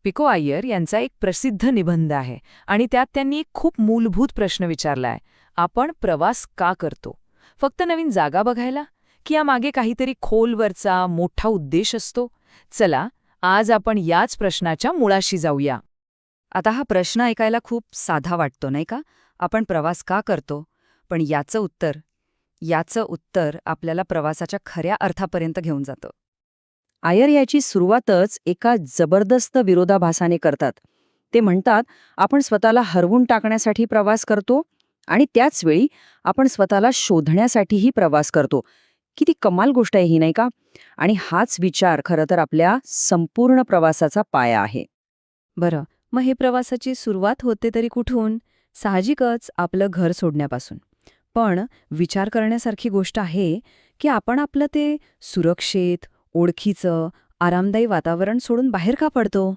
Pico Iyer यांचा एक प्रसिद्ध निबंध आहे आणि त्यात त्यांनी एक खूप मूलभूत प्रश्न विचारलाय. आपण प्रवास का करतो? फक्त नवीन जागा बघायला, की यामागे काहीतरी खोलवरचा मोठा उद्देश असतो? चला, आज आपण याच प्रश्नाच्या मुळाशी जाऊया. आता हा प्रश्न ऐकायला खूप साधा वाटतो नाही का? आपण प्रवास का करतो? पण याचं उत्तर आपल्याला प्रवासाच्या खऱ्या अर्थापर्यंत घेऊन जातं. आयर याची सुरुवातच एका जबरदस्त विरोधाभासाने करतात. ते म्हणतात, आपण स्वतःला हरवून टाकण्यासाठी प्रवास करतो आणि त्याचवेळी आपण स्वतःला शोधण्यासाठीही प्रवास करतो. किती कमाल गोष्ट आहे ही नाही का? आणि हाच विचार खरं तर आपल्या संपूर्ण प्रवासाचा पाया आहे. बरं, मग हे प्रवासाची सुरुवात होते तरी कुठून? साहजिकच आपलं घर सोडण्यापासून. पण विचार करण्यासारखी गोष्ट आहे की आपण आपलं ते सुरक्षित, ओळखीचं, आरामदायी वातावरण सोडून बाहेर का पडतो?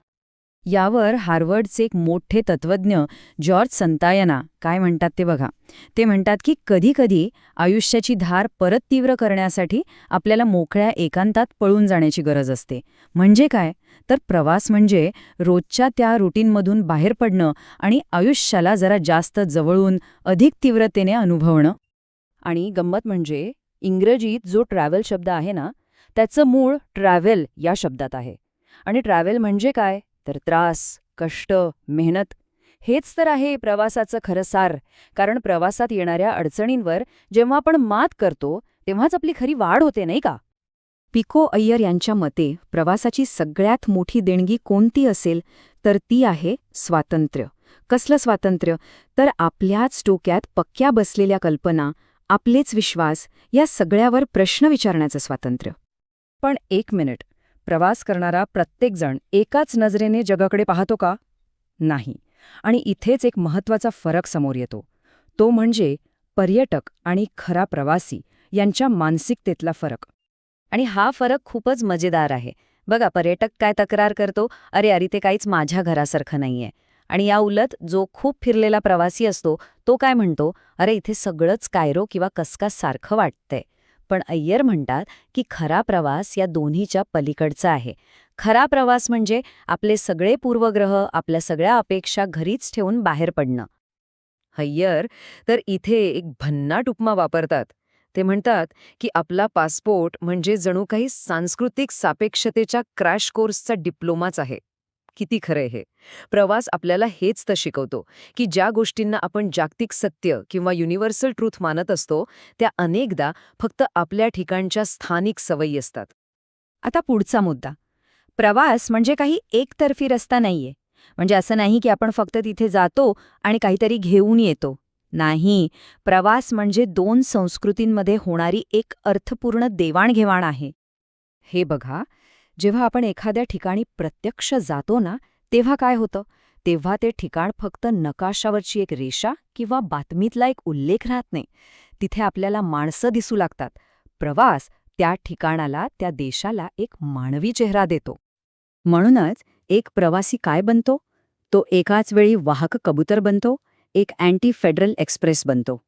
यावर हार्वर्डचे एक मोठे तत्वज्ञ जॉर्ज संतायना काय म्हणतात ते बघा. ते म्हणतात की कधीकधी आयुष्याची धार परत तीव्र करण्यासाठी आपल्याला मोकळ्या एकांतात पळून जाण्याची गरज असते. म्हणजे काय? तर प्रवास म्हणजे रोजच्या त्या रुटीनमधून बाहेर पडणं आणि आयुष्याला जरा जास्त जवळून अधिक तीव्रतेने अनुभवणं. आणि गंमत म्हणजे इंग्रजीत जो ट्रॅव्हल शब्द आहे ना, त्याचं मूळ ट्रॅव्हल या शब्दात आहे. आणि ट्रॅव्हल म्हणजे काय? तर त्रास, कष्ट, मेहनत. हेच तर आहे प्रवासाचं खरं सार. कारण प्रवासात येणाऱ्या अडचणींवर जेव्हा आपण मात करतो तेव्हाच आपली खरी वाढ होते नाही का? पिको अय्यर यांच्या मते प्रवासाची सगळ्यात मोठी देणगी कोणती असेल तर ती आहे स्वातंत्र्य. कसलं स्वातंत्र्य? तर आपल्याच डोक्यात पक्क्या बसलेल्या कल्पना, आपलेच विश्वास या सगळ्यावर प्रश्न विचारण्याचं स्वातंत्र्य. पण एक मिनिट, प्रवास करणारा प्रत्येकजण एकाच नजरेने जगाकडे पाहतो का? नाही. आणि इथेच एक महत्त्वाचा फरक समोर येतो. तो म्हणजे पर्यटक आणि खरा प्रवासी यांच्या मानसिकतेतला फरक. आणि हा फरक खूपच मजेदार आहे. बघा, पर्यटक काय तक्रार करतो, अरे ते काहीच माझ्या घरासारखं नाहीये. आणि या उलट जो खूप फिरलेला प्रवासी असतो तो काय म्हणतो, अरे इथे सगळंच कायरो किंवा कसकास सारखं वाटतंय. पण अय्यर म्हणतात की खरा प्रवास या दोन्हीच्या पलीकडचा आहे. खरा प्रवास म्हणजे आपले सगळे पूर्वग्रह, आपल्या सगळ्या अपेक्षा घरीच ठेवून बाहेर पडणं. अय्यर तर इथे एक भन्नाट उपमा वापरतात. ते म्हणतात की आपला पासपोर्ट म्हणजे जणू काही सांस्कृतिक सापेक्षतेच्या क्रॅश कोर्सचा डिप्लोमाच आहे. किती खरंय हे. प्रवास आपल्याला हेच तर शिकवतो की ज्या गोष्टींना आपण जागतिक सत्य किंवा युनिव्हर्सल ट्रूथ मानत असतो त्या अनेकदा फक्त आपल्या ठिकाणच्या स्थानिक सवयी असतात. आता पुढचा मुद्दा. प्रवास म्हणजे काही एकतर्फी रस्ता नाहीये. म्हणजे असं नाही की आपण फक्त तिथे जातो आणि काहीतरी घेऊन येतो. नाही, प्रवास म्हणजे दोन संस्कृतींमध्ये होणारी एक अर्थपूर्ण देवाणघेवाण आहे. हे बघा, जेव्हा आपण एखाद्या ठिकाणी प्रत्यक्ष जातो ना, तेव्हा काय होतं? तेव्हा ते ठिकाण फक्त नकाशावरची एक रेषा किंवा बातमीतला एक उल्लेख राहत नाही. तिथे आपल्याला माणसं दिसू लागतात. प्रवास त्या ठिकाणाला, त्या देशाला एक मानवी चेहरा देतो. म्हणूनच एक प्रवासी काय बनतो? तो एकाच वेळी वाहक कबूतर बनतो, एक अँटी फेडरल एक्सप्रेस बनतो.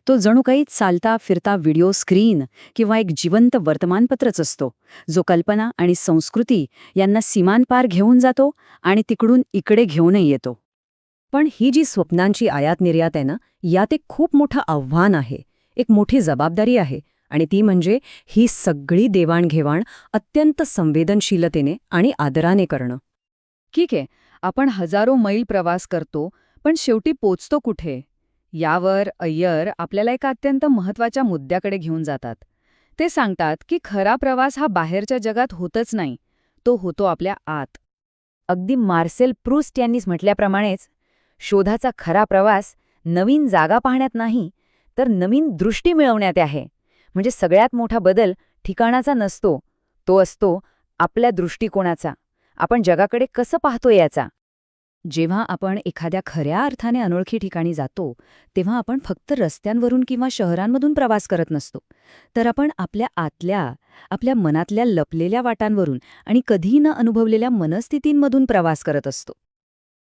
तो जणू काही चालता फिरता व्हिडिओ स्क्रीन किंवा एक जिवंत वर्तमानपत्रच असतो, जो कल्पना आणि संस्कृती यांना सीमांपार घेऊन जातो आणि तिकडून इकडे घेऊनही येतो. पण ही जी स्वप्नांची आयात निर्यात आहे ना, यात एक खूप मोठं आव्हान आहे, एक मोठी जबाबदारी आहे. आणि ती म्हणजे ही सगळी देवाणघेवाण अत्यंत संवेदनशीलतेने आणि आदराने करणं. ठीक आहे, आपण हजारो मैल प्रवास करतो, पण शेवटी पोचतो कुठे? यावर अय्यर आपल्याला एका अत्यंत महत्त्वाच्या मुद्द्याकडे घेऊन जातात. ते सांगतात की खरा प्रवास हा बाहेरच्या जगात होतच नाही, तो होतो आपल्या आत. अगदी मार्सेल प्रूस्ट यांनीच म्हटल्याप्रमाणेच, शोधाचा खरा प्रवास नवीन जागा पाहण्यात नाही, तर नवीन दृष्टी मिळवण्यात आहे. म्हणजे सगळ्यात मोठा बदल ठिकाणाचा नसतो, तो असतो आपल्या दृष्टिकोनाचा. आपण जगाकडे कसं पाहतो याचा. जेव्हा आपण एखाद्या खऱ्या अर्थाने अनोळखी ठिकाणी जातो, तेव्हा आपण फक्त रस्त्यांवरून किंवा शहरांमधून प्रवास करत नसतो, तर आपण आपल्या मनातल्या लपलेल्या वाटांवरून आणि कधीही न अनुभवलेल्या मनस्थितींमधून प्रवास करत असतो.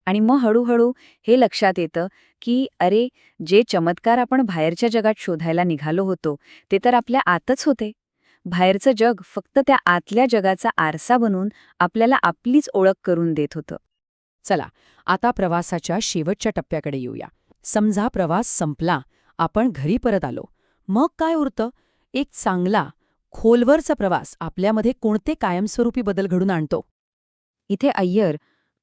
आणि मग हळूहळू हे लक्षात येतं की अरे, जे चमत्कार आपण बाहेरच्या जगात शोधायला निघालो होतो ते तर आपल्या आतच होते. बाहेरचं जग फक्त त्या आतल्या जगाचा आरसा बनून आपल्याला आपलीच ओळख करून देत होतं. चला आता प्रवासाच्या शेवटच्या टप्प्याकडे येऊया. समजा प्रवास संपला, आपण घरी परत आलो. मग काय उरतं? एक चांगला, खोलवरचा प्रवास आपल्यामध्ये कोणते कायमस्वरूपी बदल घडून आणतो? इथे अय्यर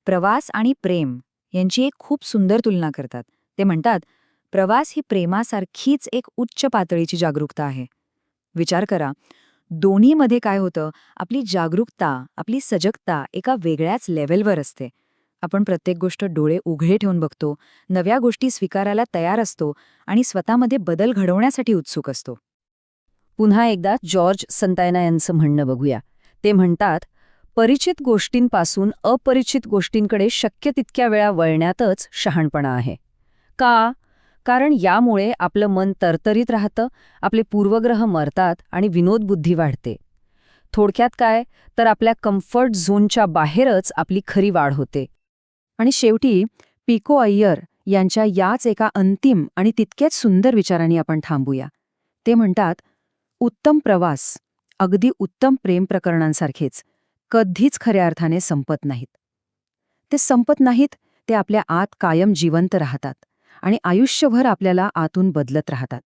प्रवास आणि प्रेम यांची एक खूप सुंदर तुलना करतात. ते म्हणतात, प्रवास ही प्रेमासारखीच एक उच्च पातळीची जागरूकता आहे. विचार करा, दोन्हीमध्ये काय होतं, आपली जागरूकता, आपली सजगता एका वेगळ्याच लेव्हलवर असते. आपण प्रत्येक गोष्ट डोळे उघडे ठेवून बघतो, नव्या गोष्टी स्वीकारायला तयार असतो आणि स्वतःमध्ये बदल घडवण्यासाठी उत्सुक असतो. पुन्हा एकदा जॉर्ज संतायना यांचं म्हणणं बघूया. ते म्हणतात, परिचित गोष्टींपासून अपरिचित गोष्टींकडे शक्य तितक्या वेळा वळण्यातच शहाणपणा आहे. का? कारण यामुळे आपलं मन तरतरीत राहतं, आपले पूर्वग्रह मरतात आणि विनोदबुद्धी वाढते. थोडक्यात काय, तर आपल्या कम्फर्ट झोनच्या बाहेरच आपली खरी वाढ होते. आणि शेवटी पिको अय्यर यांच्या याच एका अंतिम आणि तितक्याच सुंदर विचारांनी आपण थांबूया. ते म्हणतात, उत्तम प्रवास, अगदी उत्तम प्रेम प्रकरणांसारखेच, कधीच खऱ्या अर्थाने संपत नाहीत. ते संपत नाहीत, ते आपल्या आत कायम जिवंत राहतात आणि आयुष्यभर आपल्याला आतून बदलत राहतात.